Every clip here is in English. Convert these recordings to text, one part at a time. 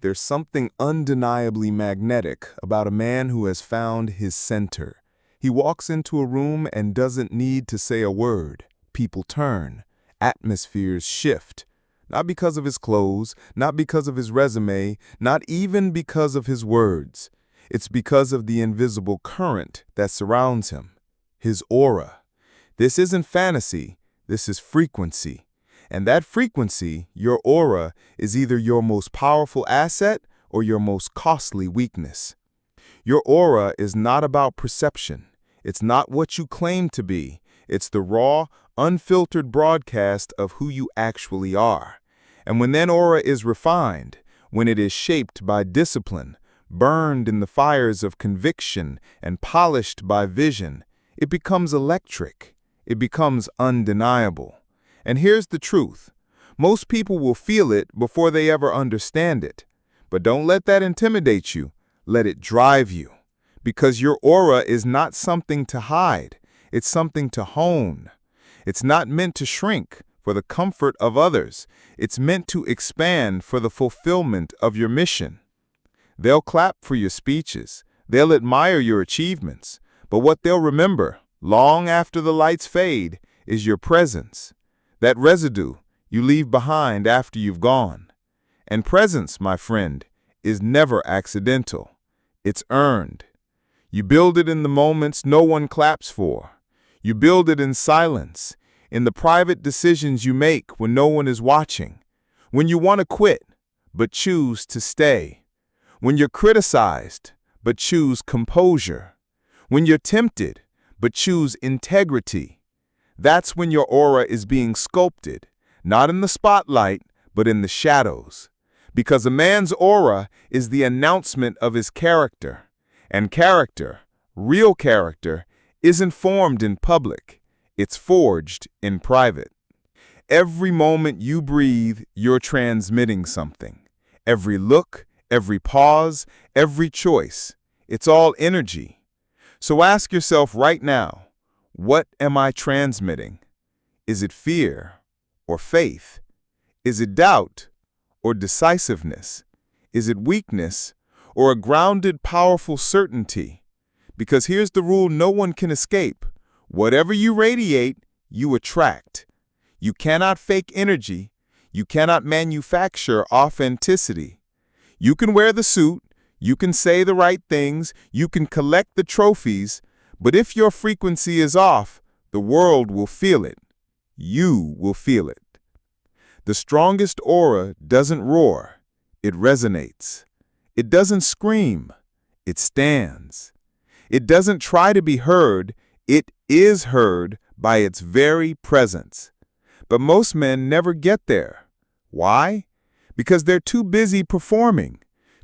there's something undeniably magnetic about a man who has found his center. He walks into a room and doesn't need to say a word. People turn. Atmospheres shift. Not because of his clothes, not because of his resume, not even because of his words. It's because of the invisible current that surrounds him. His aura. This isn't fantasy, this is frequency. And that frequency, your aura, is either your most powerful asset or your most costly weakness. Your aura is not about perception. It's not what you claim to be. It's the raw, unfiltered broadcast of who you actually are. And when that aura is refined, when it is shaped by discipline, burned in the fires of conviction, and polished by vision, it becomes electric. It becomes undeniable. And here's the truth. Most people will feel it before they ever understand it. But don't let that intimidate you. Let it drive you. Because your aura is not something to hide. It's something to hone. It's not meant to shrink for the comfort of others. It's meant to expand for the fulfillment of your mission. They'll clap for your speeches. They'll admire your achievements. But what they'll remember, long after the lights fade, is your presence. That residue you leave behind after you've gone. And presence, my friend, is never accidental. It's earned. You build it in the moments no one claps for. You build it in silence, in the private decisions you make when no one is watching. When you want to quit, but choose to stay. When you're criticized, but choose composure. When you're tempted, but choose integrity. That's when your aura is being sculpted, not in the spotlight, but in the shadows. Because a man's aura is the announcement of his character. And character, real character, isn't formed in public. It's forged in private. Every moment you breathe, you're transmitting something. Every look, every pause, every choice. It's all energy. So ask yourself right now, what am I transmitting? Is it fear or faith? Is it doubt or decisiveness? Is it weakness or a grounded, powerful certainty? Because here's the rule no one can escape. Whatever you radiate, you attract. You cannot fake energy. You cannot manufacture authenticity. You can wear the suit. You can say the right things. You can collect the trophies. But if your frequency is off, the world will feel it. You will feel it. The strongest aura doesn't roar. It resonates. It doesn't scream. It stands. It doesn't try to be heard. It is heard by its very presence. But most men never get there. Why? Because they're too busy performing,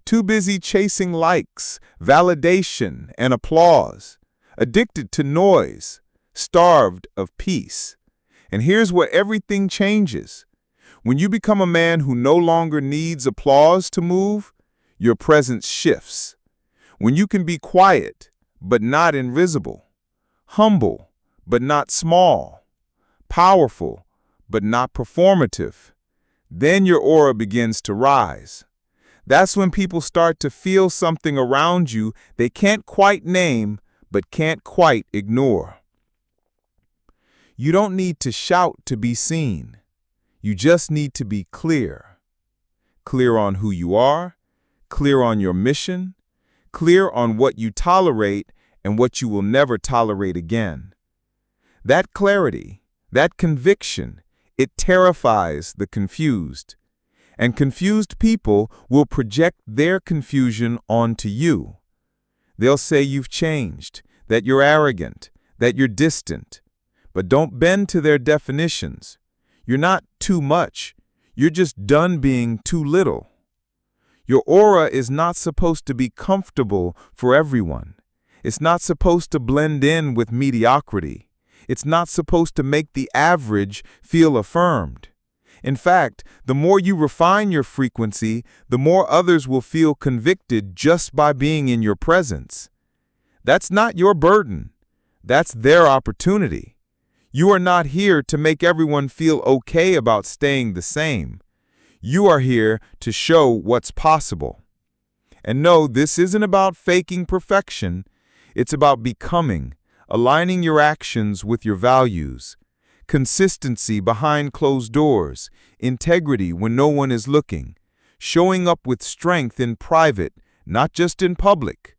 too busy chasing likes, validation, and applause. Addicted to noise, starved of peace. And here's where everything changes. When you become a man who no longer needs applause to move, your presence shifts. When you can be quiet, but not invisible, humble, but not small, powerful, but not performative, then your aura begins to rise. That's when people start to feel something around you they can't quite name, but can't quite ignore. You don't need to shout to be seen. You just need to be clear. Clear on who you are, clear on your mission, clear on what you tolerate and what you will never tolerate again. That clarity, that conviction, it terrifies the confused. And confused people will project their confusion onto you. They'll say you've changed, that you're arrogant, that you're distant. But don't bend to their definitions. You're not too much. You're just done being too little. Your aura is not supposed to be comfortable for everyone. It's not supposed to blend in with mediocrity. It's not supposed to make the average feel affirmed. In fact, the more you refine your frequency, the more others will feel convicted just by being in your presence. That's not your burden. That's their opportunity. You are not here to make everyone feel okay about staying the same. You are here to show what's possible. And no, this isn't about faking perfection. It's about becoming, aligning your actions with your values, consistency behind closed doors, integrity when no one is looking, showing up with strength in private, not just in public.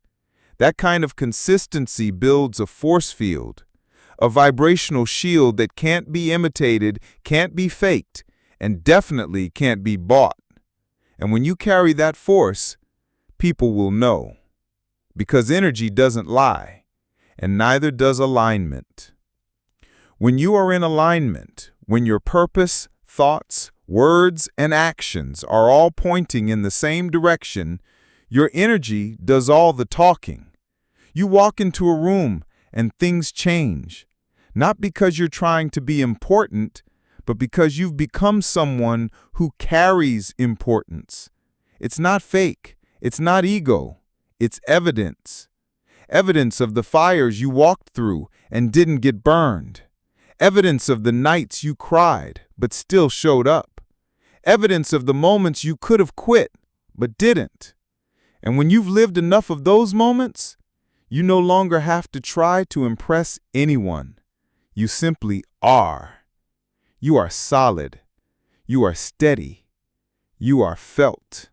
That kind of consistency builds a force field, a vibrational shield that can't be imitated, can't be faked, and definitely can't be bought. And when you carry that force, people will know. Because energy doesn't lie, and neither does alignment. When you are in alignment, when your purpose, thoughts, words, and actions are all pointing in the same direction, your energy does all the talking. You walk into a room and things change, not because you're trying to be important, but because you've become someone who carries importance. It's not fake, it's not ego, it's evidence. Evidence of the fires you walked through and didn't get burned. Evidence of the nights you cried but still showed up. Evidence of the moments you could have quit but didn't. And when you've lived enough of those moments, you no longer have to try to impress anyone. You simply are. You are solid. You are steady. You are felt.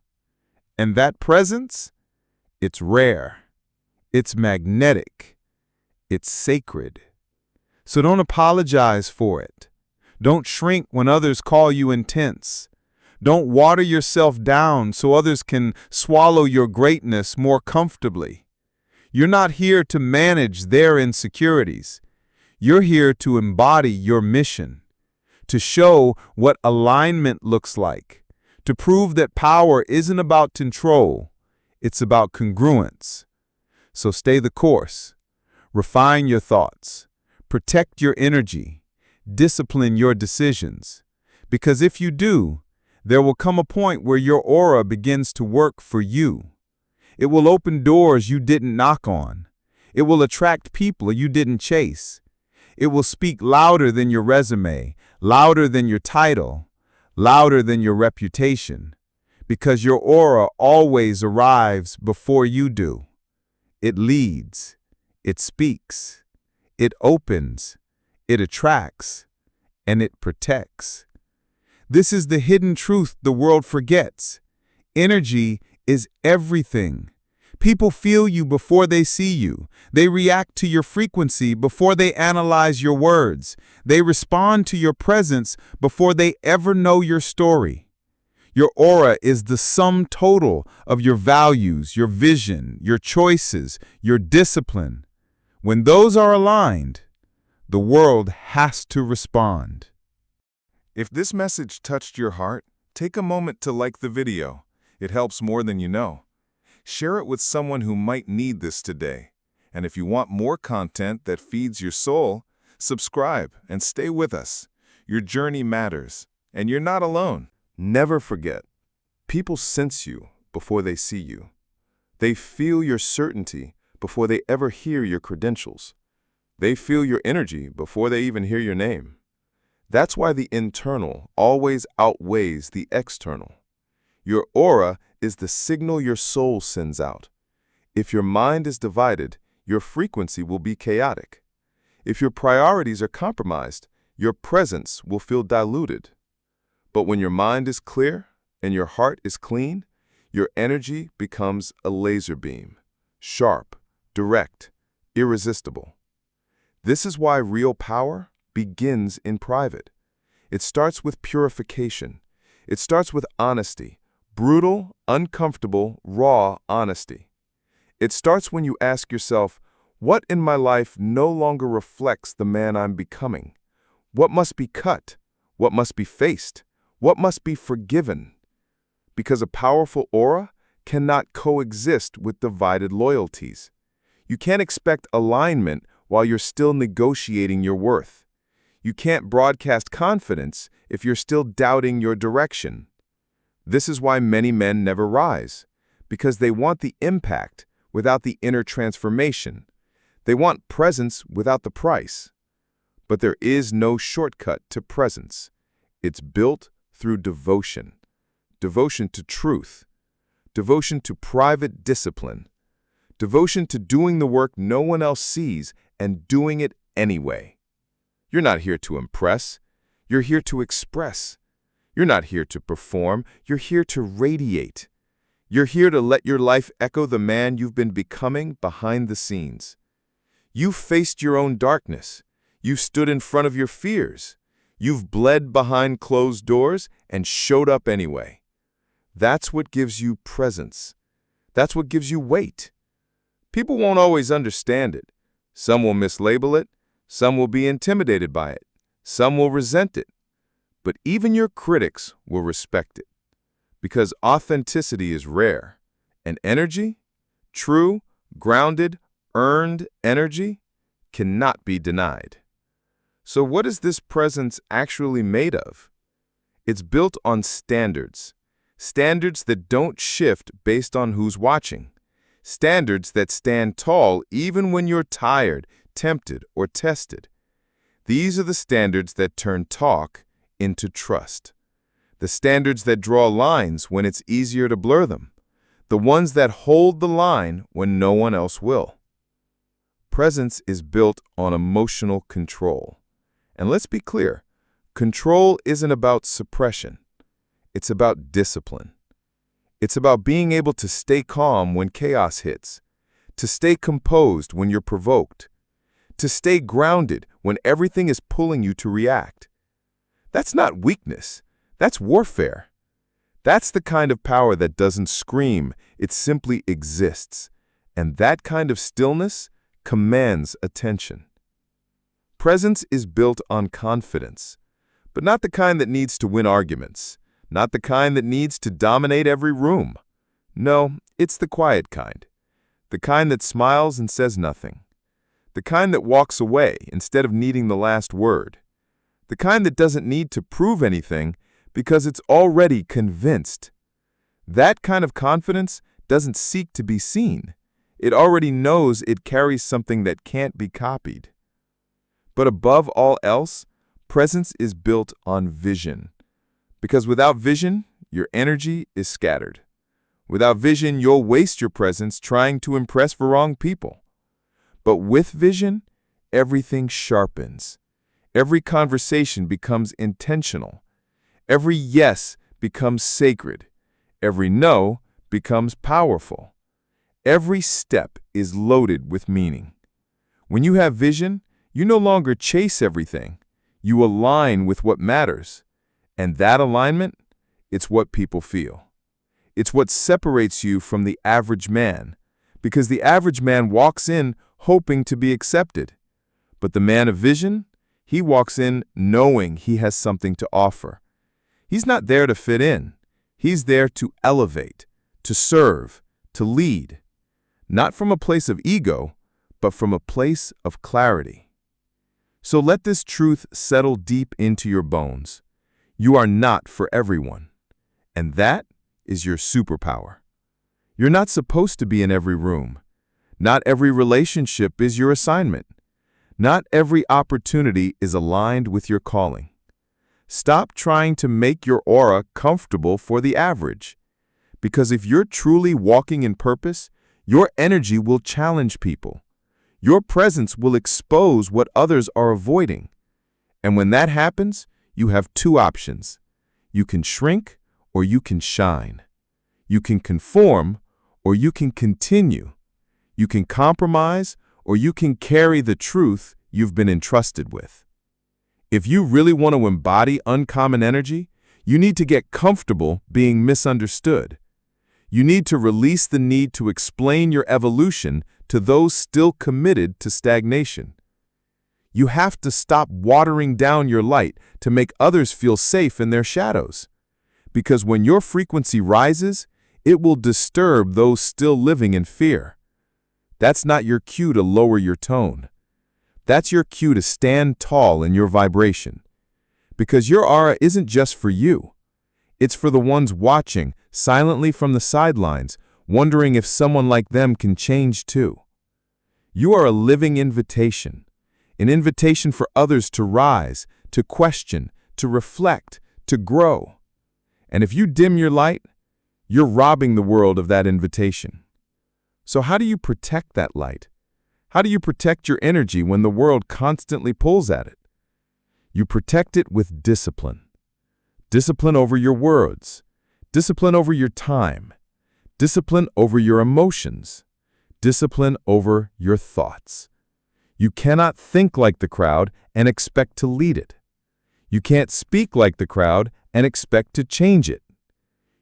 And that presence, it's rare. It's magnetic. It's sacred. So don't apologize for it. Don't shrink when others call you intense. Don't water yourself down so others can swallow your greatness more comfortably. You're not here to manage their insecurities. You're here to embody your mission, to show what alignment looks like, to prove that power isn't about control, it's about congruence. So stay the course, refine your thoughts, protect your energy, discipline your decisions, because if you do, there will come a point where your aura begins to work for you. It will open doors you didn't knock on. It will attract people you didn't chase. It will speak louder than your resume, louder than your title, louder than your reputation, because your aura always arrives before you do. It leads, it speaks, it opens, it attracts, and it protects. This is the hidden truth the world forgets. Energy is everything. People feel you before they see you. They react to your frequency before they analyze your words. They respond to your presence before they ever know your story. Your aura is the sum total of your values, your vision, your choices, your discipline. When those are aligned, the world has to respond. If this message touched your heart, take a moment to like the video. It helps more than you know. Share it with someone who might need this today. And if you want more content that feeds your soul, subscribe and stay with us. Your journey matters, and you're not alone. Never forget, people sense you before they see you. They feel your certainty before they ever hear your credentials. They feel your energy before they even hear your name. That's why the internal always outweighs the external. Your aura is the signal your soul sends out. If your mind is divided, your frequency will be chaotic. If your priorities are compromised, your presence will feel diluted. But when your mind is clear and your heart is clean, your energy becomes a laser beam, sharp, direct, irresistible. This is why real power begins in private. It starts with purification. It starts with honesty. Brutal, uncomfortable, raw honesty. It starts when you ask yourself, what in my life no longer reflects the man I'm becoming? What must be cut? What must be faced? What must be forgiven? Because a powerful aura cannot coexist with divided loyalties. You can't expect alignment while you're still negotiating your worth. You can't broadcast confidence if you're still doubting your direction. This is why many men never rise, because they want the impact without the inner transformation. They want presence without the price. But there is no shortcut to presence. It's built through devotion. devotion to truth, devotion to private discipline, devotion to doing the work no one else sees and doing it anyway. You're not here to impress. You're here to express. You're not here to perform. You're here to radiate. You're here to let your life echo the man you've been becoming behind the scenes. You've faced your own darkness. You've stood in front of your fears. You've bled behind closed doors and showed up anyway. That's what gives you presence. That's what gives you weight. People won't always understand it. Some will mislabel it. Some will be intimidated by it. Some will resent it. But even your critics will respect it. Because authenticity is rare. And energy, true, grounded, earned energy, cannot be denied. So what is this presence actually made of? It's built on standards. Standards that don't shift based on who's watching. Standards that stand tall even when you're tired, tempted, or tested. These are the standards that turn talk into trust. The standards that draw lines when it's easier to blur them. The ones that hold the line when no one else will. Presence is built on emotional control. And let's be clear, control isn't about suppression. It's about discipline. It's about being able to stay calm when chaos hits, to stay composed when you're provoked, to stay grounded when everything is pulling you to react. That's not weakness. That's warfare. That's the kind of power that doesn't scream, it simply exists. And that kind of stillness commands attention. Presence is built on confidence, but not the kind that needs to win arguments, not the kind that needs to dominate every room. No, it's the quiet kind. The kind that smiles and says nothing. The kind that walks away instead of needing the last word. The kind that doesn't need to prove anything because it's already convinced. That kind of confidence doesn't seek to be seen. It already knows it carries something that can't be copied. But above all else, presence is built on vision. Because without vision, your energy is scattered. Without vision, you'll waste your presence trying to impress the wrong people. But with vision, everything sharpens. Every conversation becomes intentional. Every yes becomes sacred. Every no becomes powerful. Every step is loaded with meaning. When you have vision, you no longer chase everything. You align with what matters. And that alignment, it's what people feel. It's what separates you from the average man. Because the average man walks in hoping to be accepted. But the man of vision, he walks in knowing he has something to offer. He's not there to fit in. He's there to elevate, to serve, to lead. Not from a place of ego, but from a place of clarity. So let this truth settle deep into your bones. You are not for everyone. And that is your superpower. You're not supposed to be in every room. Not every relationship is your assignment. Not every opportunity is aligned with your calling. Stop trying to make your aura comfortable for the average. Because if you're truly walking in purpose, your energy will challenge people. Your presence will expose what others are avoiding. And when that happens, you have two options. You can shrink or you can shine. You can conform or you can continue. You can compromise or you can carry the truth you've been entrusted with. If you really want to embody uncommon energy, you need to get comfortable being misunderstood. You need to release the need to explain your evolution to those still committed to stagnation. You have to stop watering down your light to make others feel safe in their shadows. Because when your frequency rises, it will disturb those still living in fear. That's not your cue to lower your tone. That's your cue to stand tall in your vibration. Because your aura isn't just for you. It's for the ones watching silently from the sidelines, wondering if someone like them can change too. You are a living invitation. An invitation for others to rise, to question, to reflect, to grow. And if you dim your light, you're robbing the world of that invitation. So how do you protect that light? How do you protect your energy when the world constantly pulls at it? You protect it with discipline. Discipline over your words. Discipline over your time. Discipline over your emotions. Discipline over your thoughts. You cannot think like the crowd and expect to lead it. You can't speak like the crowd and expect to change it.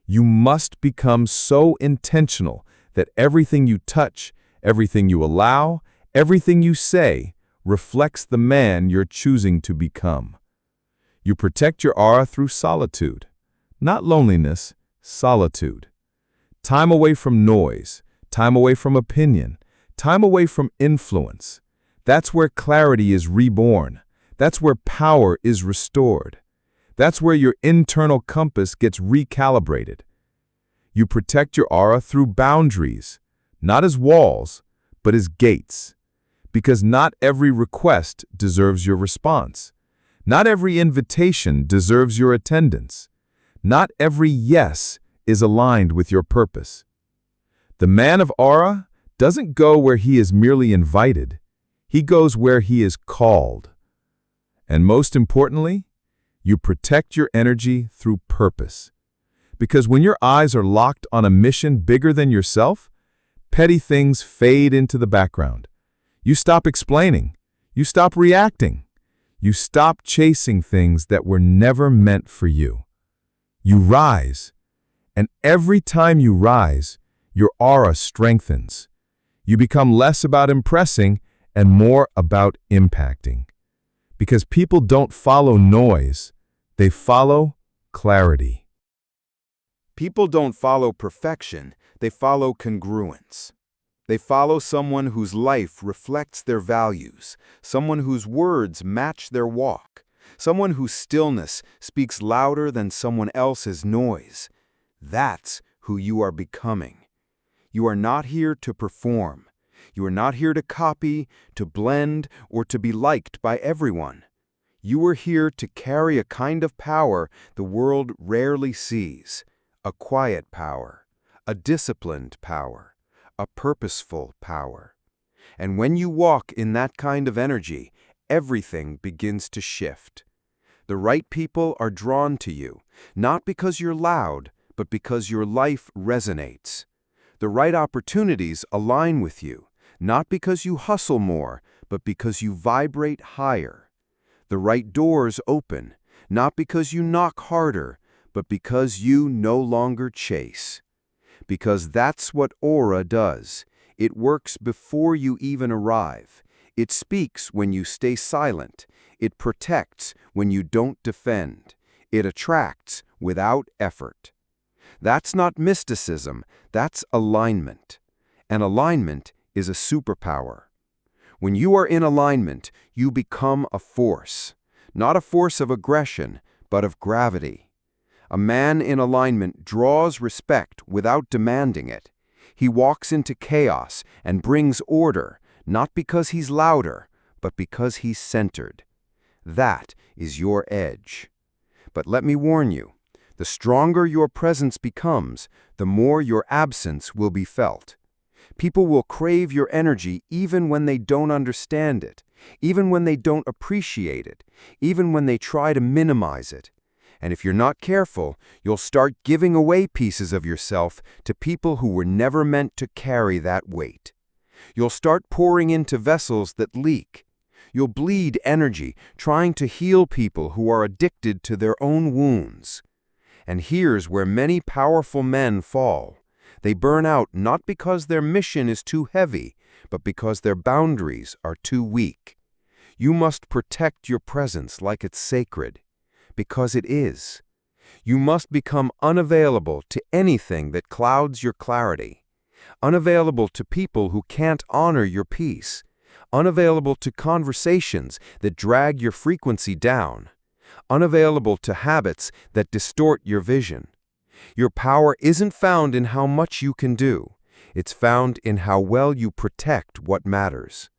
You must become so intentional that everything you touch, everything you allow, everything you say reflects the man you're choosing to become. You protect your aura through solitude. Not loneliness, solitude. Time away from noise, time away from opinion, time away from influence. That's where clarity is reborn. That's where power is restored. That's where your internal compass gets recalibrated. You protect your aura through boundaries, not as walls, but as gates. Because not every request deserves your response. Not every invitation deserves your attendance. Not every yes is aligned with your purpose. The man of aura doesn't go where he is merely invited. He goes where he is called. And most importantly, you protect your energy through purpose. Because when your eyes are locked on a mission bigger than yourself, petty things fade into the background. You stop explaining. You stop reacting. You stop chasing things that were never meant for you. You rise. And every time you rise, your aura strengthens. You become less about impressing and more about impacting. Because people don't follow noise, they follow clarity. People don't follow perfection, they follow congruence. They follow someone whose life reflects their values, someone whose words match their walk, someone whose stillness speaks louder than someone else's noise. That's who you are becoming. You are not here to perform. You are not here to copy, to blend, or to be liked by everyone. You are here to carry a kind of power the world rarely sees, a quiet power, a disciplined power, a purposeful power. And when you walk in that kind of energy, everything begins to shift. The right people are drawn to you, not because you're loud, but because your life resonates. The right opportunities align with you, not because you hustle more, but because you vibrate higher. The right doors open, not because you knock harder, but because you no longer chase. Because that's what aura does. It works before you even arrive. It speaks when you stay silent. It protects when you don't defend. It attracts without effort. That's not mysticism, that's alignment. And alignment is a superpower. When you are in alignment, you become a force. Not a force of aggression, but of gravity. A man in alignment draws respect without demanding it. He walks into chaos and brings order, not because he's louder, but because he's centered. That is your edge. But let me warn you, the stronger your presence becomes, the more your absence will be felt. People will crave your energy even when they don't understand it, even when they don't appreciate it, even when they try to minimize it. And if you're not careful, you'll start giving away pieces of yourself to people who were never meant to carry that weight. You'll start pouring into vessels that leak. You'll bleed energy trying to heal people who are addicted to their own wounds. And here's where many powerful men fall. They burn out not because their mission is too heavy, but because their boundaries are too weak. You must protect your presence like it's sacred. Because it is. You must become unavailable to anything that clouds your clarity, unavailable to people who can't honor your peace, unavailable to conversations that drag your frequency down, unavailable to habits that distort your vision. Your power isn't found in how much you can do. It's found in how well you protect what matters.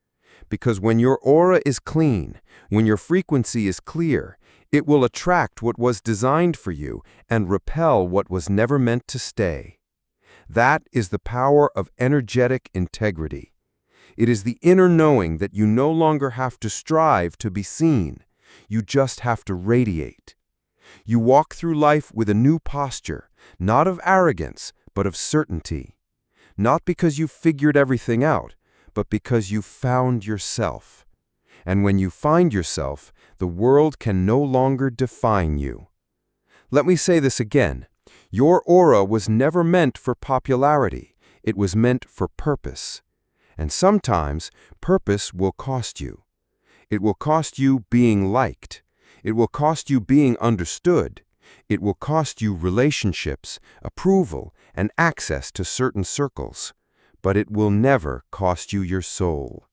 Because when your aura is clean, when your frequency is clear, It will attract what was designed for you and repel what was never meant to stay. That is the power of energetic integrity. It is the inner knowing that you no longer have to strive to be seen. You just have to radiate. You walk through life with a new posture, not of arrogance, but of certainty. Not because you've figured everything out, but because you've found yourself. And when you find yourself, the world can no longer define you. Let me say this again. Your aura was never meant for popularity. It was meant for purpose. And sometimes, purpose will cost you. It will cost you being liked. It will cost you being understood. It will cost you relationships, approval, and access to certain circles. But it will never cost you your soul.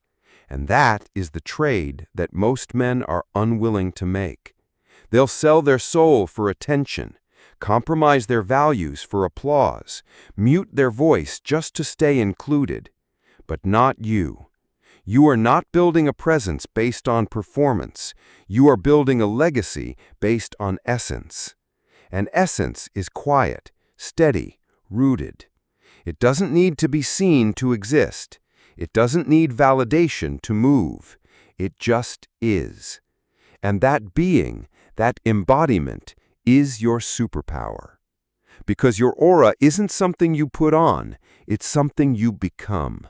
And that is the trade that most men are unwilling to make. They'll sell their soul for attention, compromise their values for applause, mute their voice just to stay included. But not you. You are not building a presence based on performance. You are building a legacy based on essence. And essence is quiet, steady, rooted. It doesn't need to be seen to exist. It doesn't need validation to move. It just is. And that being, that embodiment, is your superpower. Because your aura isn't something you put on, it's something you become.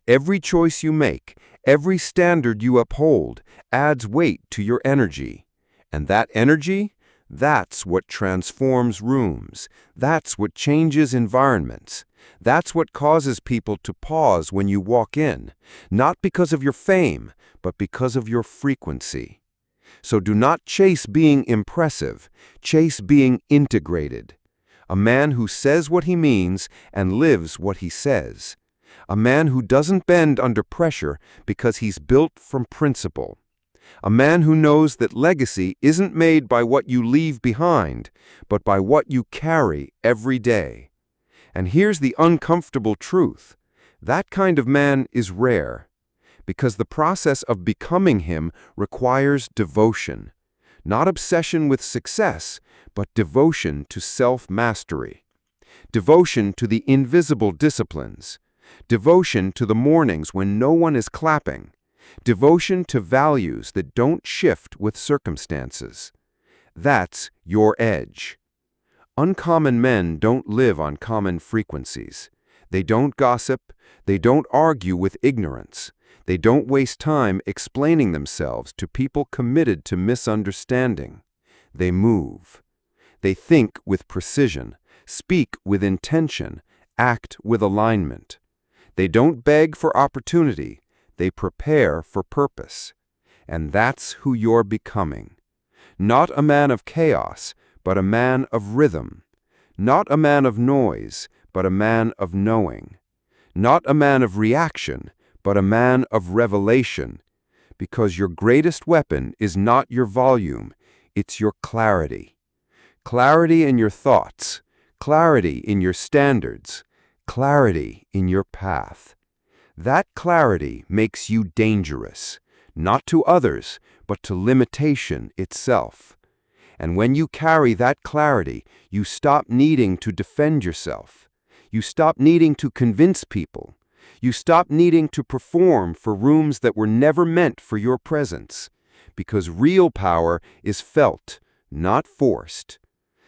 Every choice you make, every standard you uphold, adds weight to your energy. And that energy, that's what transforms rooms. That's what changes environments. That's what causes people to pause when you walk in, not because of your fame, but because of your frequency. So do not chase being impressive, chase being integrated. A man who says what he means and lives what he says. A man who doesn't bend under pressure because he's built from principle. A man who knows that legacy isn't made by what you leave behind, but by what you carry every day. And here's the uncomfortable truth. That kind of man is rare, because the process of becoming him requires devotion. Not obsession with success, but devotion to self-mastery. Devotion to the invisible disciplines. Devotion to the mornings when no one is clapping. Devotion to values that don't shift with circumstances. That's your edge. Uncommon men don't live on common frequencies. They don't gossip. They don't argue with ignorance. They don't waste time explaining themselves to people committed to misunderstanding. They move. They think with precision, speak with intention, act with alignment. They don't beg for opportunity. They prepare for purpose. And that's who you're becoming. Not a man of chaos, but a man of rhythm. Not a man of noise, but a man of knowing. Not a man of reaction, but a man of revelation. Because your greatest weapon is not your volume, it's your clarity. Clarity in your thoughts, clarity in your standards, clarity in your path. That clarity makes you dangerous, not to others, but to limitation itself. And when you carry that clarity, you stop needing to defend yourself. You stop needing to convince people. You stop needing to perform for rooms that were never meant for your presence. Because real power is felt, not forced.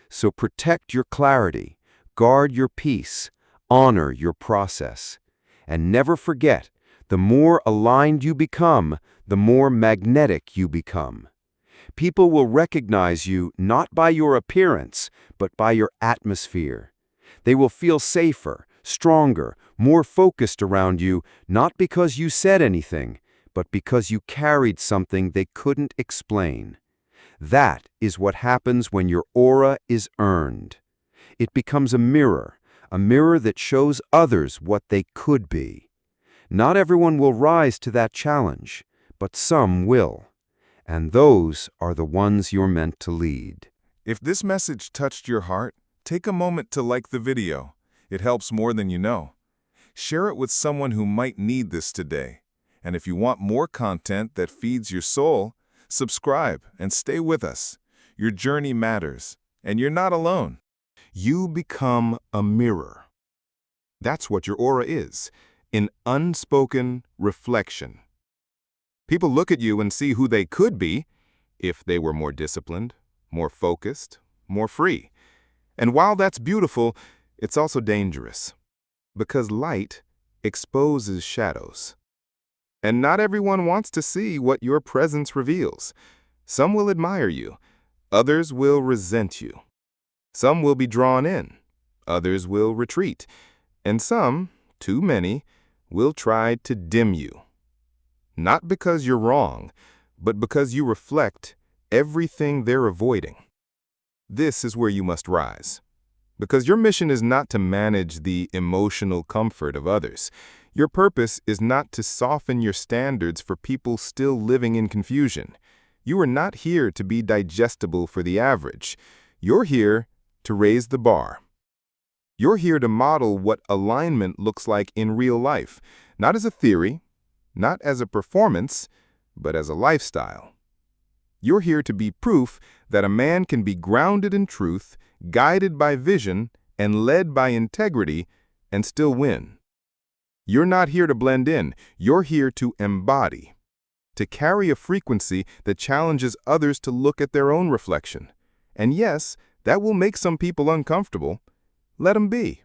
So protect your clarity, guard your peace, honor your process. And never forget, the more aligned you become, the more magnetic you become. People will recognize you not by your appearance, but by your atmosphere. They will feel safer, stronger, more focused around you, not because you said anything, but because you carried something they couldn't explain. That is what happens when your aura is earned. It becomes a mirror that shows others what they could be. Not everyone will rise to that challenge, but some will. And those are the ones you're meant to lead. If this message touched your heart, take a moment to like the video. It helps more than you know. Share it with someone who might need this today. And if you want more content that feeds your soul, subscribe and stay with us. Your journey matters, and you're not alone. You become a mirror. That's what your aura is, an unspoken reflection. People look at you and see who they could be if they were more disciplined, more focused, more free. And while that's beautiful, it's also dangerous, because light exposes shadows. And not everyone wants to see what your presence reveals. Some will admire you, others will resent you. Some will be drawn in, others will retreat, and some, too many, will try to dim you. Not because you're wrong, but because you reflect everything they're avoiding. This is where you must rise. Because your mission is not to manage the emotional comfort of others. Your purpose is not to soften your standards for people still living in confusion. You are not here to be digestible for the average. You're here to raise the bar. You're here to model what alignment looks like in real life, not as a theory, not as a performance, but as a lifestyle. You're here to be proof that a man can be grounded in truth, guided by vision, and led by integrity, and still win. You're not here to blend in. You're here to embody, to carry a frequency that challenges others to look at their own reflection. And yes, that will make some people uncomfortable. Let them be.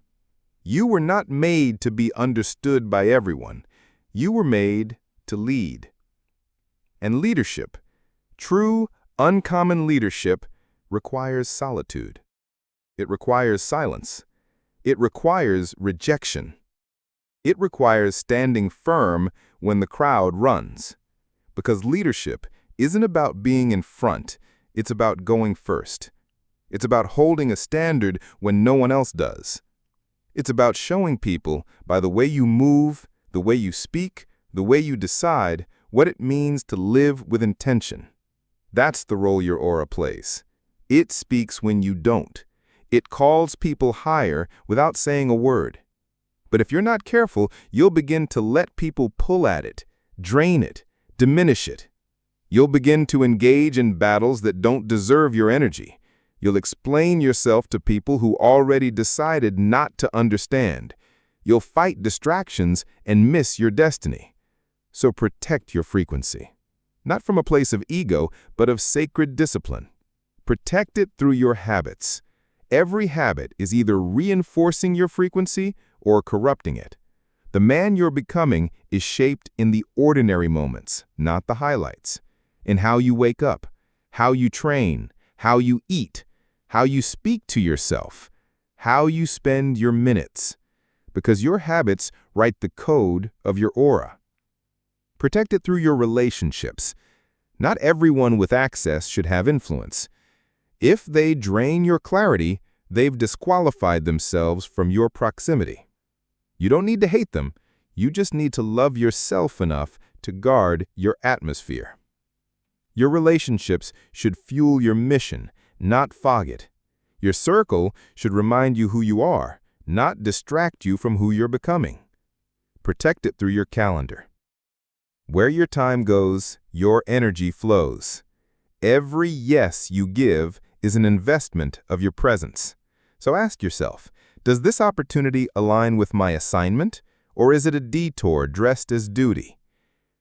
You were not made to be understood by everyone. You were made to lead. And leadership, true, uncommon leadership, requires solitude. It requires silence. It requires rejection. It requires standing firm when the crowd runs. Because leadership isn't about being in front, it's about going first. It's about holding a standard when no one else does. It's about showing people by the way you move, the way you speak, the way you decide, what it means to live with intention. That's the role your aura plays. It speaks when you don't. It calls people higher without saying a word. But if you're not careful, you'll begin to let people pull at it, drain it, diminish it. You'll begin to engage in battles that don't deserve your energy. You'll explain yourself to people who already decided not to understand. You'll fight distractions and miss your destiny. So protect your frequency. Not from a place of ego, but of sacred discipline. Protect it through your habits. Every habit is either reinforcing your frequency or corrupting it. The man you're becoming is shaped in the ordinary moments, not the highlights. In how you wake up, how you train, how you eat, how you speak to yourself, how you spend your minutes. Because your habits write the code of your aura. Protect it through your relationships. Not everyone with access should have influence. If they drain your clarity, they've disqualified themselves from your proximity. You don't need to hate them. You just need to love yourself enough to guard your atmosphere. Your relationships should fuel your mission, not fog it. Your circle should remind you who you are, not distract you from who you're becoming. Protect it through your calendar. Where your time goes, your energy flows. Every yes you give is an investment of your presence. So ask yourself, does this opportunity align with my assignment, or is it a detour dressed as duty?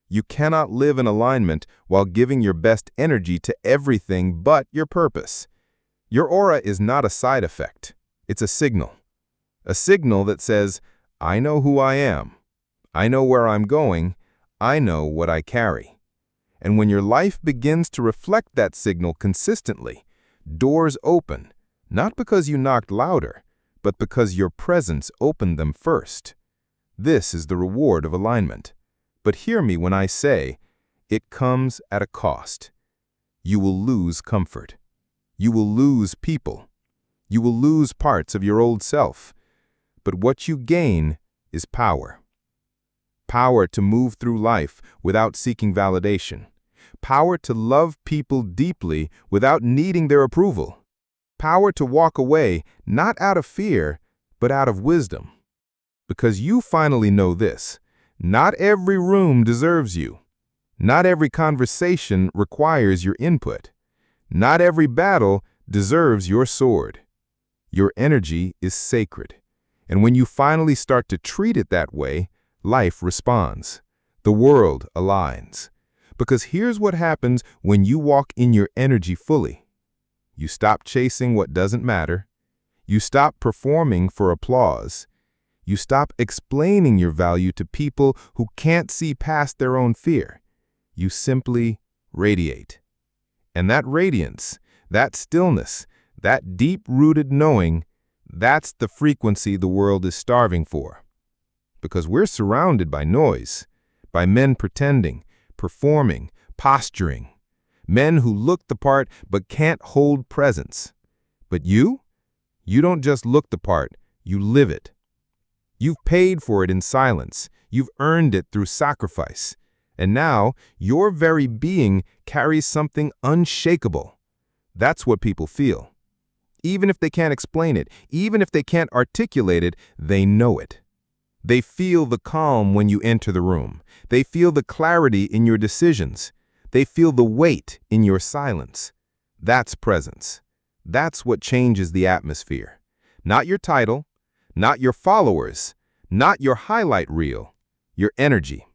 You cannot live in alignment while giving your best energy to everything but your purpose. Your aura is not a side effect. It's a signal. A signal that says, I know who I am. I know where I'm going. I know what I carry. And when your life begins to reflect that signal consistently, doors open, not because you knocked louder, but because your presence opened them first. This is the reward of alignment. But hear me when I say, it comes at a cost. You will lose comfort. You will lose people. You will lose parts of your old self. But what you gain is power. Power to move through life without seeking validation. Power to love people deeply without needing their approval. Power to walk away not out of fear, but out of wisdom. Because you finally know this, not every room deserves you. Not every conversation requires your input. Not every battle deserves your sword. Your energy is sacred. And when you finally start to treat it that way, life responds. The world aligns. Because here's what happens when you walk in your energy fully. You stop chasing what doesn't matter. You stop performing for applause. You stop explaining your value to people who can't see past their own fear. You simply radiate. And that radiance, that stillness, that deep-rooted knowing, that's the frequency the world is starving for. Because we're surrounded by noise, by men pretending, performing, posturing. Men who look the part but can't hold presence. But you don't just look the part, you live it. You've paid for it in silence. You've earned it through sacrifice. And now, your very being carries something unshakable. That's what people feel. Even if they can't explain it, even if they can't articulate it, they know it. They feel the calm when you enter the room. They feel the clarity in your decisions. They feel the weight in your silence. That's presence. That's what changes the atmosphere. Not your title, not your followers, not your highlight reel, your energy.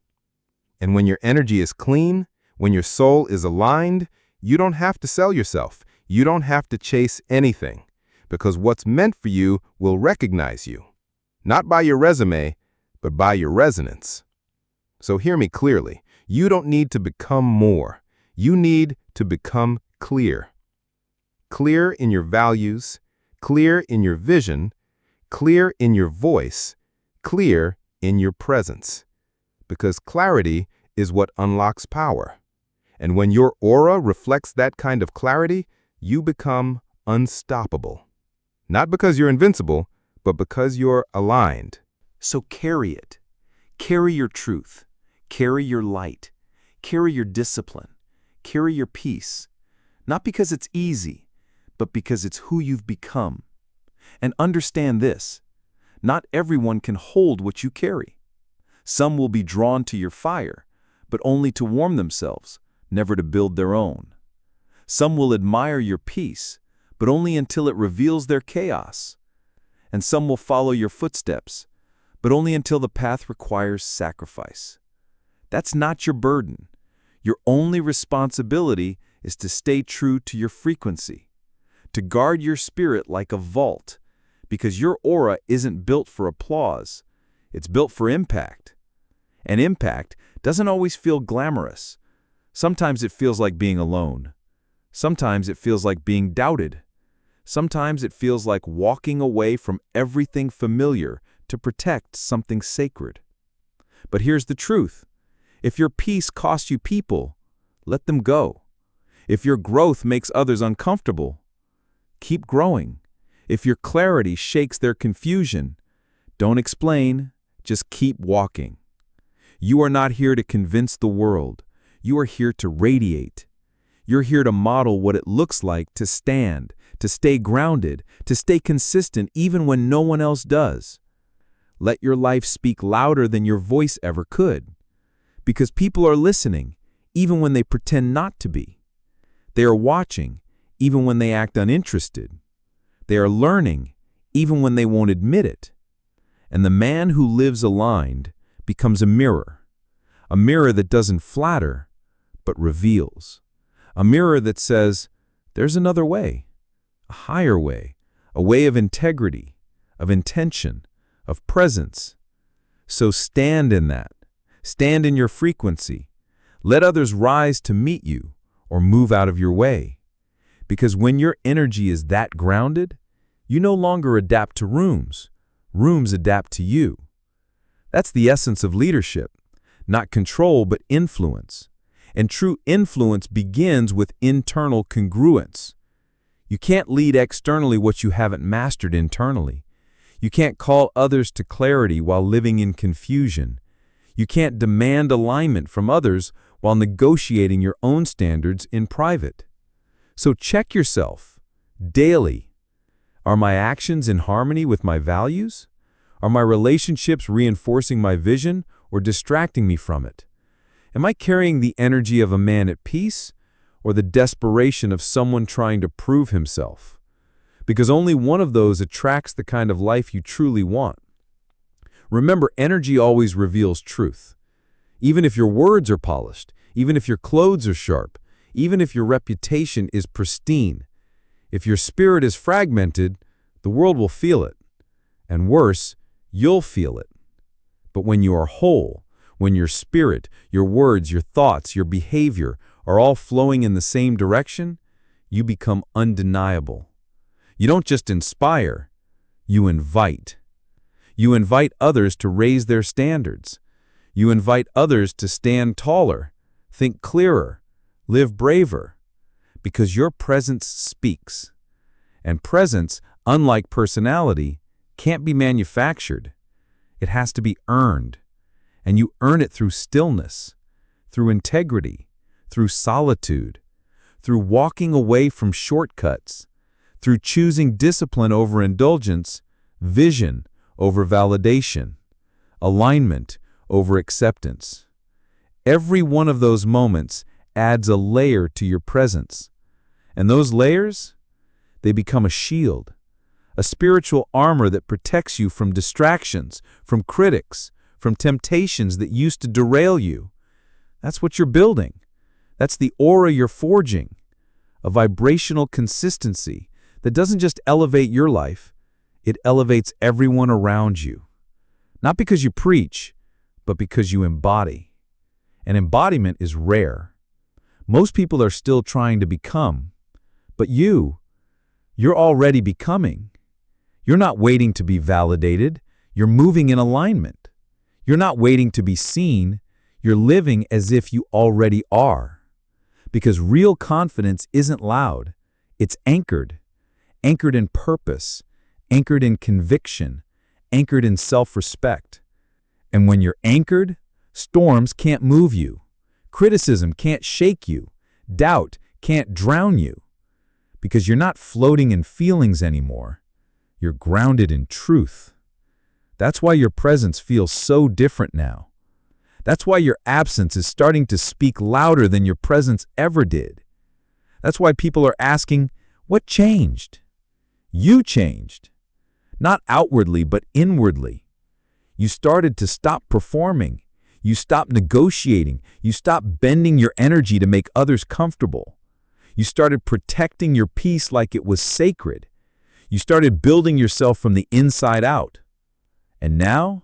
And when your energy is clean, when your soul is aligned, you don't have to sell yourself. You don't have to chase anything, because what's meant for you will recognize you. Not by your resume, but by your resonance. So hear me clearly. You don't need to become more. You need to become clear. Clear in your values, clear in your vision, clear in your voice, clear in your presence. Because clarity is what unlocks power. And when your aura reflects that kind of clarity, you become unstoppable. Not because you're invincible, but because you're aligned. So carry it. Carry your truth. Carry your light. Carry your discipline. Carry your peace. Not because it's easy, but because it's who you've become. And understand this, not everyone can hold what you carry. Some will be drawn to your fire, but only to warm themselves, never to build their own. Some will admire your peace, but only until it reveals their chaos. And some will follow your footsteps, but only until the path requires sacrifice. That's not your burden. Your only responsibility is to stay true to your frequency, to guard your spirit like a vault, because your aura isn't built for applause. It's built for impact. And impact doesn't always feel glamorous. Sometimes it feels like being alone. Sometimes it feels like being doubted. Sometimes it feels like walking away from everything familiar to protect something sacred. But here's the truth. If your peace costs you people, let them go. If your growth makes others uncomfortable, keep growing. If your clarity shakes their confusion, don't explain, just keep walking. You are not here to convince the world. You are here to radiate. You're here to model what it looks like to stand, to stay grounded, to stay consistent even when no one else does. Let your life speak louder than your voice ever could. Because people are listening, even when they pretend not to be. They are watching, even when they act uninterested. They are learning, even when they won't admit it. And the man who lives aligned becomes a mirror that doesn't flatter, but reveals. A mirror that says, there's another way, a higher way, a way of integrity, of intention, of presence. So stand in that. Stand in your frequency. Let others rise to meet you or move out of your way. Because when your energy is that grounded, you no longer adapt to rooms. Rooms adapt to you. That's the essence of leadership. Not control, but influence. And true influence begins with internal congruence. You can't lead externally what you haven't mastered internally. You can't call others to clarity while living in confusion. You can't demand alignment from others while negotiating your own standards in private. So check yourself daily. Are my actions in harmony with my values? Are my relationships reinforcing my vision or distracting me from it? Am I carrying the energy of a man at peace, or the desperation of someone trying to prove himself. Because only one of those attracts the kind of life you truly want. Remember, energy always reveals truth. Even if your words are polished, even if your clothes are sharp, even if your reputation is pristine, if your spirit is fragmented, the world will feel it. And worse, you'll feel it. But when you are whole, when your spirit, your words, your thoughts, your behavior are all flowing in the same direction, you become undeniable. You don't just inspire, you invite. You invite others to raise their standards. You invite others to stand taller, think clearer, live braver, because your presence speaks. And presence, unlike personality, can't be manufactured. It has to be earned. And you earn it through stillness, through integrity, through solitude, through walking away from shortcuts, through choosing discipline over indulgence, vision over validation, alignment over acceptance. Every one of those moments adds a layer to your presence. And those layers, they become a shield, a spiritual armor that protects you from distractions, from critics, from temptations that used to derail you. That's what you're building. That's the aura you're forging, a vibrational consistency that doesn't just elevate your life, it elevates everyone around you. Not because you preach, but because you embody. And embodiment is rare. Most people are still trying to become, but you're already becoming. You're not waiting to be validated, you're moving in alignment. You're not waiting to be seen, you're living as if you already are. Because real confidence isn't loud, it's anchored. Anchored in purpose, anchored in conviction, anchored in self-respect. And when you're anchored, storms can't move you. Criticism can't shake you. Doubt can't drown you. Because you're not floating in feelings anymore. You're grounded in truth. That's why your presence feels so different now. That's why your absence is starting to speak louder than your presence ever did. That's why people are asking, what changed? You changed. Not outwardly, but inwardly. You started to stop performing. You stopped negotiating. You stopped bending your energy to make others comfortable. You started protecting your peace like it was sacred. You started building yourself from the inside out. And now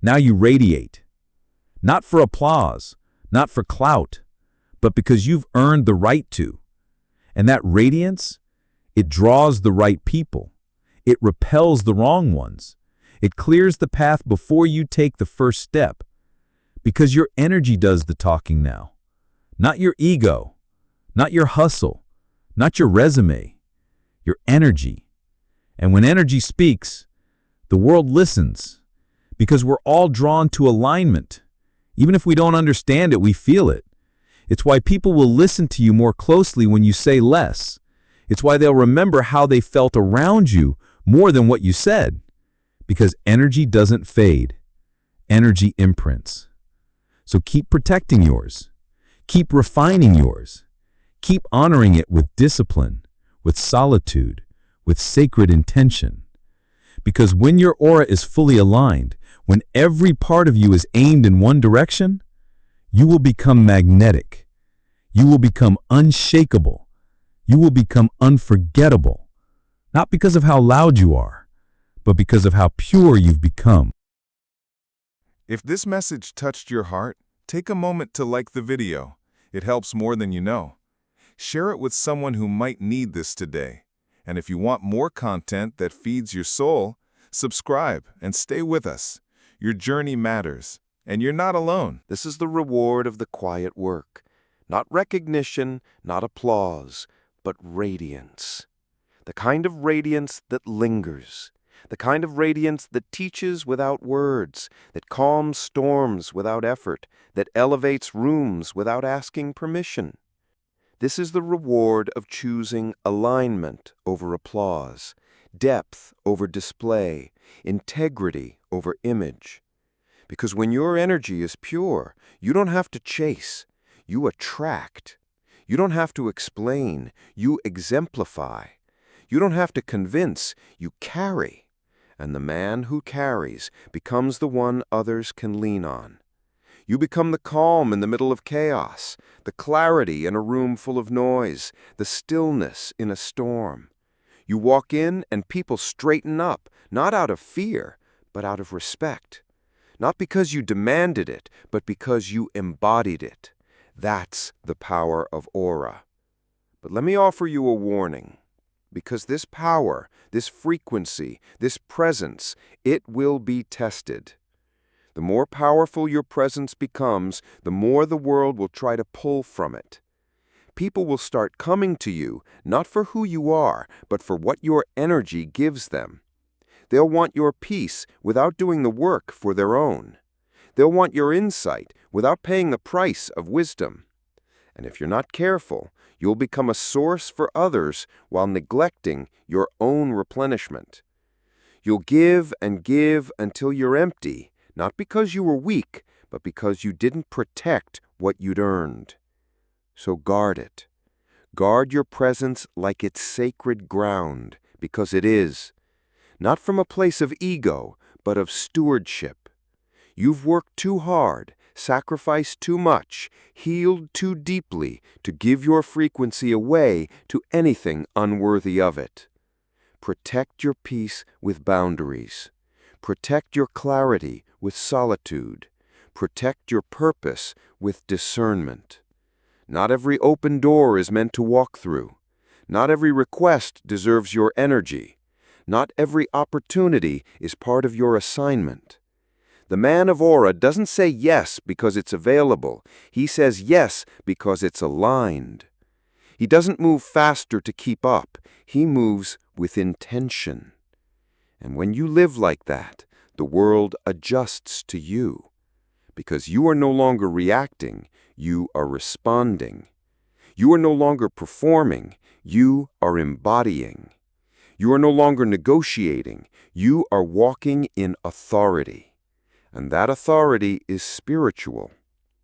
you radiate. Not for applause, not for clout, but because you've earned the right to. And that radiance, it draws the right people. It repels the wrong ones. It clears the path before you take the first step. Because your energy does the talking now. Not your ego, not your hustle, not your resume, your energy. And when energy speaks, the world listens. Because we're all drawn to alignment. Even if we don't understand it, we feel it. It's why people will listen to you more closely when you say less. It's why they'll remember how they felt around you more than what you said. Because energy doesn't fade. Energy imprints. So keep protecting yours. Keep refining yours. Keep honoring it with discipline, with solitude, with sacred intention. Because when your aura is fully aligned, when every part of you is aimed in one direction, you will become magnetic. You will become unshakable. You will become unforgettable. Not because of how loud you are, but because of how pure you've become. If this message touched your heart, take a moment to like the video. It helps more than you know. Share it with someone who might need this today. And if you want more content that feeds your soul, subscribe and stay with us. Your journey matters, and you're not alone. This is the reward of the quiet work. Not recognition, not applause, but radiance. The kind of radiance that lingers. The kind of radiance that teaches without words, that calms storms without effort, that elevates rooms without asking permission. This is the reward of choosing alignment over applause, depth over display, integrity over image. Because when your energy is pure, you don't have to chase, you attract. You don't have to explain, you exemplify. You don't have to convince, you carry. And the man who carries becomes the one others can lean on. You become the calm in the middle of chaos, the clarity in a room full of noise, the stillness in a storm. You walk in and people straighten up, not out of fear, but out of respect. Not because you demanded it, but because you embodied it. That's the power of aura. But let me offer you a warning. Because this power, this frequency, this presence, it will be tested. The more powerful your presence becomes, the more the world will try to pull from it. People will start coming to you, not for who you are, but for what your energy gives them. They'll want your peace without doing the work for their own. They'll want your insight without paying the price of wisdom. And if you're not careful, you'll become a source for others while neglecting your own replenishment. You'll give and give until you're empty, not because you were weak, but because you didn't protect what you'd earned. So guard it. Guard your presence like it's sacred ground, because it is. Not from a place of ego, but of stewardship. You've worked too hard, sacrificed too much, healed too deeply to give your frequency away to anything unworthy of it. Protect your peace with boundaries. Protect your clarity with solitude. Protect your purpose with discernment. Not every open door is meant to walk through. Not every request deserves your energy. Not every opportunity is part of your assignment. The man of aura doesn't say yes because it's available. He says yes because it's aligned. He doesn't move faster to keep up. He moves with intention. And when you live like that, the world adjusts to you. Because you are no longer reacting, you are responding. You are no longer performing, you are embodying. You are no longer negotiating, you are walking in authority. And that authority is spiritual.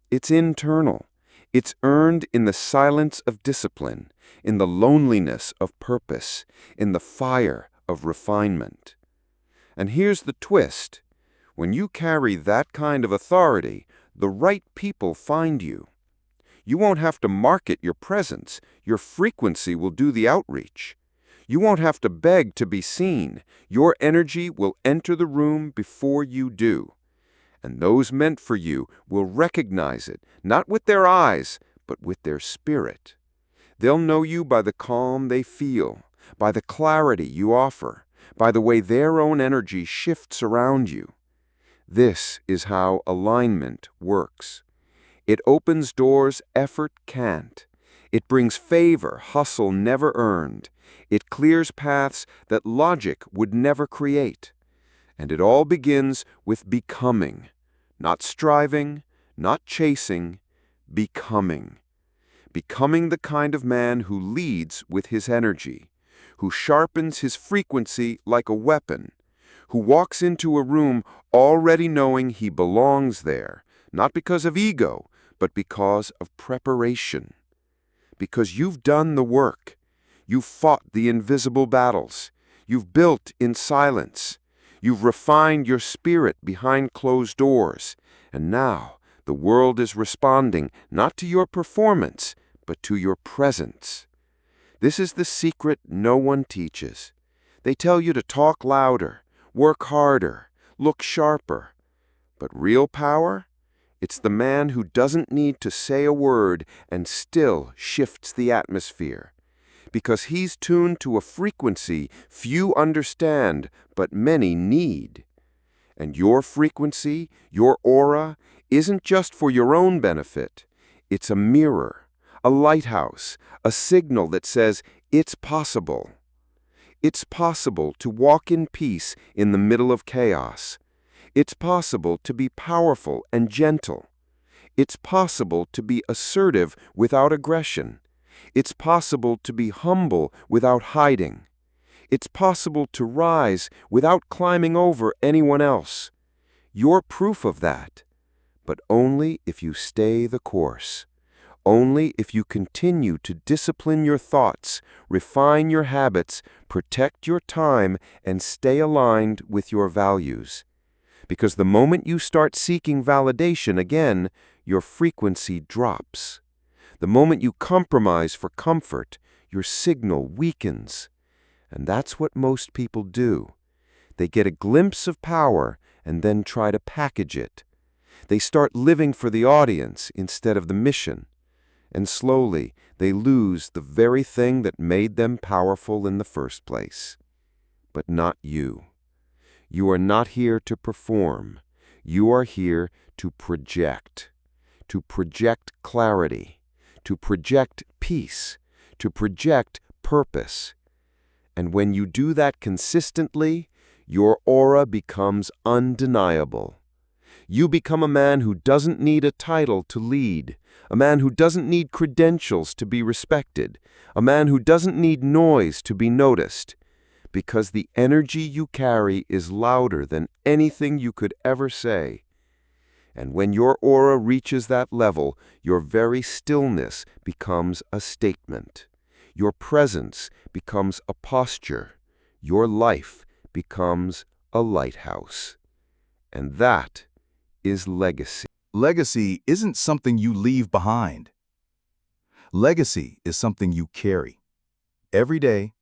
It's internal. It's earned in the silence of discipline, in the loneliness of purpose, in the fire of refinement. And here's the twist. When you carry that kind of authority, the right people find you. You won't have to market your presence. Your frequency will do the outreach. You won't have to beg to be seen. Your energy will enter the room before you do. And those meant for you will recognize it, not with their eyes, but with their spirit. They'll know you by the calm they feel, by the clarity you offer, by the way their own energy shifts around you. This is how alignment works. It opens doors effort can't. It brings favor hustle never earned. It clears paths that logic would never create. And it all begins with becoming. Not striving, not chasing, becoming. Becoming the kind of man who leads with his energy, who sharpens his frequency like a weapon, who walks into a room already knowing he belongs there, not because of ego, but because of preparation. Because you've done the work. You've fought the invisible battles. You've built in silence. You've refined your spirit behind closed doors. And now the world is responding not to your performance, but to your presence. This is the secret no one teaches. They tell you to talk louder, work harder, look sharper. But real power? It's the man who doesn't need to say a word and still shifts the atmosphere. Because he's tuned to a frequency few understand, but many need. And your frequency, your aura, isn't just for your own benefit. It's a mirror, a lighthouse, a signal that says it's possible. It's possible to walk in peace in the middle of chaos. It's possible to be powerful and gentle. It's possible to be assertive without aggression. It's possible to be humble without hiding. It's possible to rise without climbing over anyone else. You're proof of that, but only if you stay the course. Only if you continue to discipline your thoughts, refine your habits, protect your time, and stay aligned with your values. Because the moment you start seeking validation again, your frequency drops. The moment you compromise for comfort, your signal weakens. And that's what most people do. They get a glimpse of power and then try to package it. They start living for the audience instead of the mission. And slowly, they lose the very thing that made them powerful in the first place. But not you. You are not here to perform. You are here to project clarity, to project peace, to project purpose. And when you do that consistently, your aura becomes undeniable. You become a man who doesn't need a title to lead, a man who doesn't need credentials to be respected, a man who doesn't need noise to be noticed, because the energy you carry is louder than anything you could ever say. And when your aura reaches that level, your very stillness becomes a statement. Your presence becomes a posture. Your life becomes a lighthouse. And that is legacy. Legacy isn't something you leave behind. Legacy is something you carry. Every day,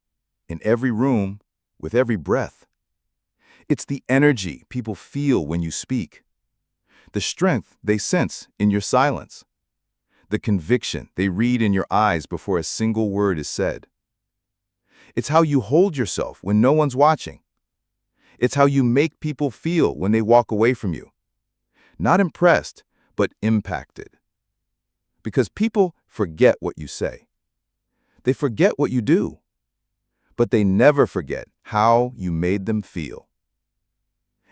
in every room, with every breath. It's the energy people feel when you speak. The strength they sense in your silence. The conviction they read in your eyes before a single word is said. It's how you hold yourself when no one's watching. It's how you make people feel when they walk away from you. Not impressed, but impacted. Because people forget what you say. They forget what you do. But they never forget how you made them feel.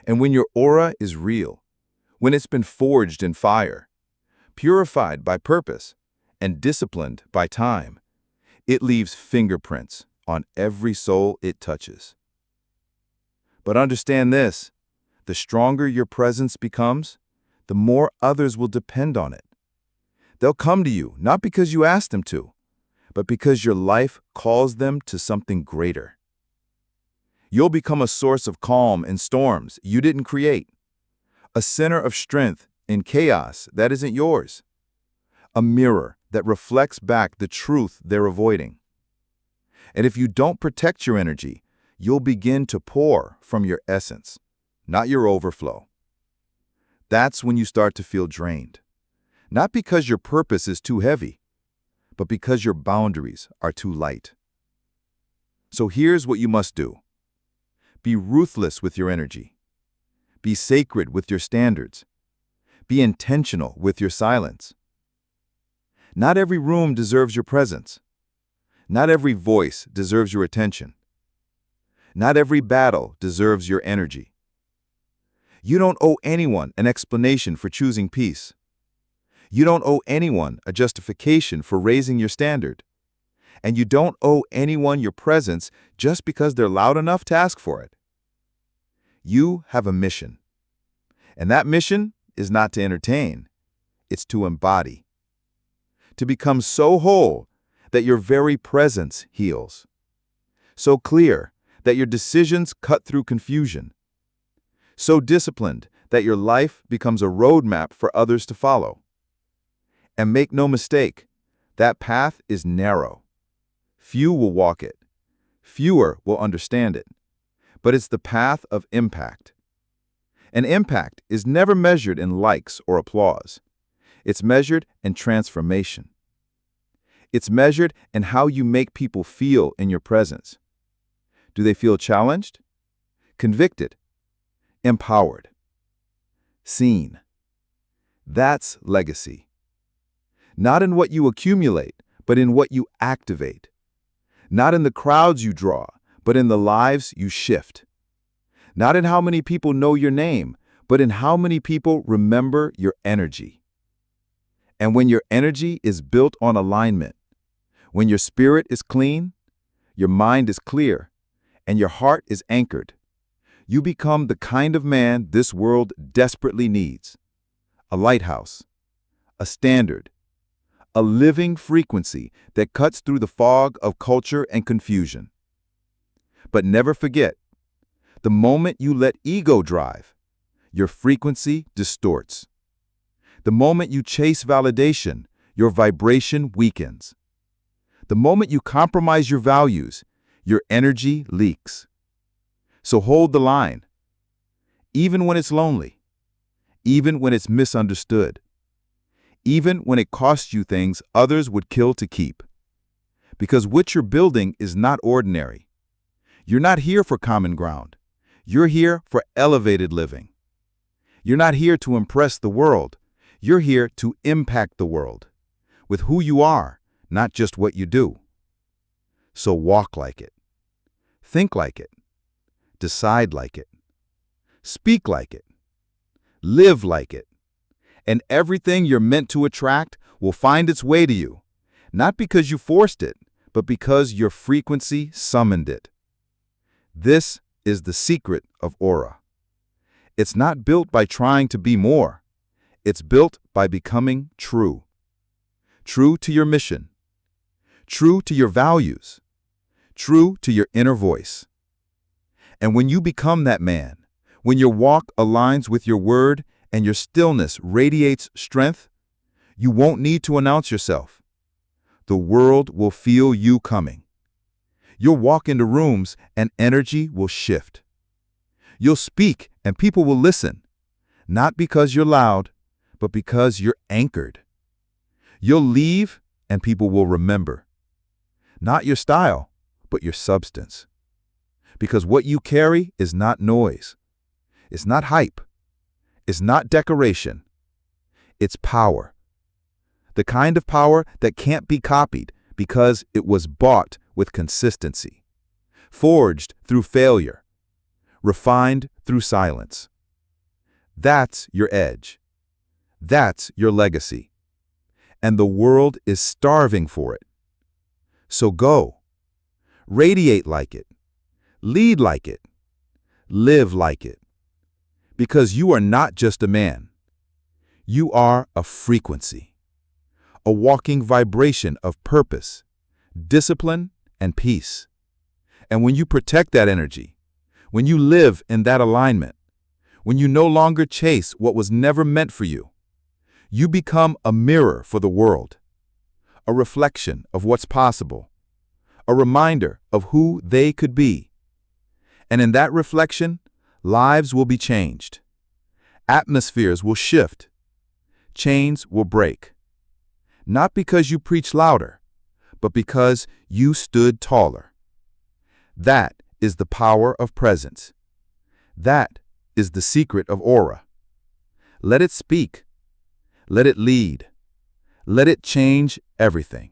And when your aura is real, when it's been forged in fire, purified by purpose, and disciplined by time, it leaves fingerprints on every soul it touches. But understand this, the stronger your presence becomes, the more others will depend on it. They'll come to you, not because you asked them to, but because your life calls them to something greater. You'll become a source of calm in storms you didn't create, a center of strength in chaos that isn't yours, a mirror that reflects back the truth they're avoiding. And if you don't protect your energy, you'll begin to pour from your essence, not your overflow. That's when you start to feel drained, not because your purpose is too heavy, but because your boundaries are too light. So here's what you must do. Be ruthless with your energy. Be sacred with your standards. Be intentional with your silence. Not every room deserves your presence. Not every voice deserves your attention. Not every battle deserves your energy. You don't owe anyone an explanation for choosing peace. You don't owe anyone a justification for raising your standard. And you don't owe anyone your presence just because they're loud enough to ask for it. You have a mission. And that mission is not to entertain, it's to embody. To become so whole that your very presence heals. So clear that your decisions cut through confusion. So disciplined that your life becomes a roadmap for others to follow. And make no mistake, that path is narrow. Few will walk it. Fewer will understand it. But it's the path of impact. And impact is never measured in likes or applause. It's measured in transformation. It's measured in how you make people feel in your presence. Do they feel challenged? Convicted? Empowered? Seen? That's legacy. Not in what you accumulate, but in what you activate. Not in the crowds you draw, but in the lives you shift. Not in how many people know your name, but in how many people remember your energy. And when your energy is built on alignment, when your spirit is clean, your mind is clear, and your heart is anchored, you become the kind of man this world desperately needs. A lighthouse, a standard, a living frequency that cuts through the fog of culture and confusion. But never forget, the moment you let ego drive, your frequency distorts. The moment you chase validation, your vibration weakens. The moment you compromise your values, your energy leaks. So hold the line, even when it's lonely, even when it's misunderstood, even when it costs you things others would kill to keep. Because what you're building is not ordinary. You're not here for common ground. You're here for elevated living. You're not here to impress the world. You're here to impact the world with who you are, not just what you do. So walk like it. Think like it. Decide like it. Speak like it. Live like it. And everything you're meant to attract will find its way to you, not because you forced it, but because your frequency summoned it. This is the secret of aura. It's not built by trying to be more. It's built by becoming true. True to your mission. True to your values. True to your inner voice. And when you become that man, when your walk aligns with your word and your stillness radiates strength, you won't need to announce yourself. The world will feel you coming. You'll walk into rooms and energy will shift. You'll speak and people will listen, not because you're loud, but because you're anchored. You'll leave and people will remember. Not your style, but your substance. Because what you carry is not noise. It's not hype. It's not decoration. It's power. The kind of power that can't be copied because it was bought with consistency, forged through failure, refined through silence. That's your edge. That's your legacy. And the world is starving for it. So go. Radiate like it. Lead like it. Live like it. Because you are not just a man. You are a frequency, a walking vibration of purpose, discipline, and peace. And when you protect that energy, when you live in that alignment, when you no longer chase what was never meant for you, you become a mirror for the world, a reflection of what's possible, a reminder of who they could be. And in that reflection, lives will be changed. Atmospheres will shift. Chains will break. Not because you preach louder, but because you stood taller. That is the power of presence. That is the secret of aura. Let it speak. Let it lead. Let it change everything.